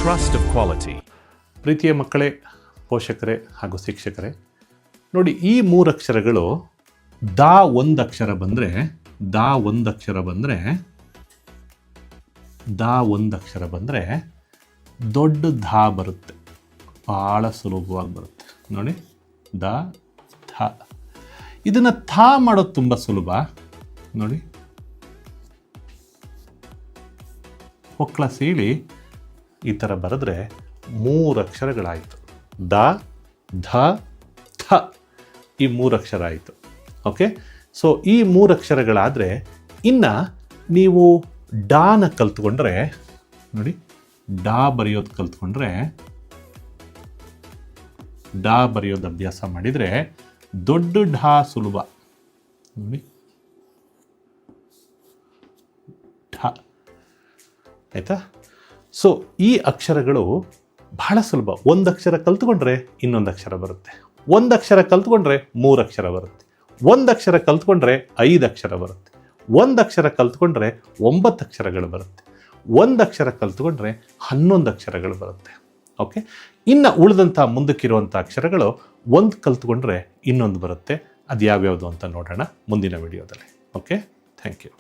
trust of quality. ಪ್ರೀತಿಯ ಮಕ್ಕಳೇ, ಪೋಷಕರೇ ಹಾಗೂ ಶಿಕ್ಷಕರೇ, ನೋಡಿ ಈ ಮೂರು ಅಕ್ಷರಗಳು ದಾ ಒಂದಕ್ಷರ ಬಂದರೆ ದೊಡ್ಡ ಧಾ ಬರುತ್ತೆ, ಭಾಳ ಸುಲಭವಾಗಿ ಬರುತ್ತೆ. ನೋಡಿ ದ ಥ. ಇದನ್ನು ಥಾ ಮಾಡೋದು ತುಂಬ ಸುಲಭ. ನೋಡಿ ಹೊಕ್ಕಳ ಸೀಳಿ ಈ ಥರ ಬರೆದ್ರೆ ಮೂರು ಅಕ್ಷರಗಳಾಯಿತು. ದ ಧ ಥ, ಈ ಮೂರು ಅಕ್ಷರ ಆಯಿತು. ಓಕೆ, ಸೊ ಈ ಮೂರು ಅಕ್ಷರಗಳಾದರೆ ಇನ್ನು ನೀವು ಡಾನ ಕಲ್ತ್ಕೊಂಡ್ರೆ, ನೋಡಿ ಡಾ ಬರೆಯೋದು ಕಲ್ತ್ಕೊಂಡ್ರೆ, ಡಾ ಬರೆಯೋದು ಅಭ್ಯಾಸ ಮಾಡಿದರೆ ದೊಡ್ಡ ಢಾ ಸುಲಭ. ನೋಡಿ ಢ, ಆಯಿತಾ? ಸೊ ಈ ಅಕ್ಷರಗಳು ಬಹಳ ಸುಲಭ. ಒಂದು ಅಕ್ಷರ ಕಲ್ತ್ಕೊಂಡ್ರೆ ಇನ್ನೊಂದು ಅಕ್ಷರ ಬರುತ್ತೆ, ಒಂದು ಅಕ್ಷರ ಕಲ್ತ್ಕೊಂಡ್ರೆ ಮೂರು ಅಕ್ಷರ ಬರುತ್ತೆ, ಒಂದು ಅಕ್ಷರ ಕಲ್ತ್ಕೊಂಡ್ರೆ 5 ಅಕ್ಷರ ಬರುತ್ತೆ, ಒಂದು ಅಕ್ಷರ ಕಲ್ತ್ಕೊಂಡ್ರೆ 9 ಅಕ್ಷರಗಳು ಬರುತ್ತೆ, ಒಂದು ಅಕ್ಷರ ಕಲ್ತ್ಕೊಂಡ್ರೆ 11 ಅಕ್ಷರಗಳು ಬರುತ್ತೆ. ಓಕೆ, ಇನ್ನು ಉಳಿದಂಥ ಮುಂದಕ್ಕಿರುವಂಥ ಅಕ್ಷರಗಳು ಒಂದು ಕಲ್ತ್ಕೊಂಡ್ರೆ ಇನ್ನೊಂದು ಬರುತ್ತೆ. ಅದು ಯಾವ್ಯಾವುದು ಅಂತ ನೋಡೋಣ ಮುಂದಿನ ವಿಡಿಯೋದಲ್ಲಿ. Okay, thank you.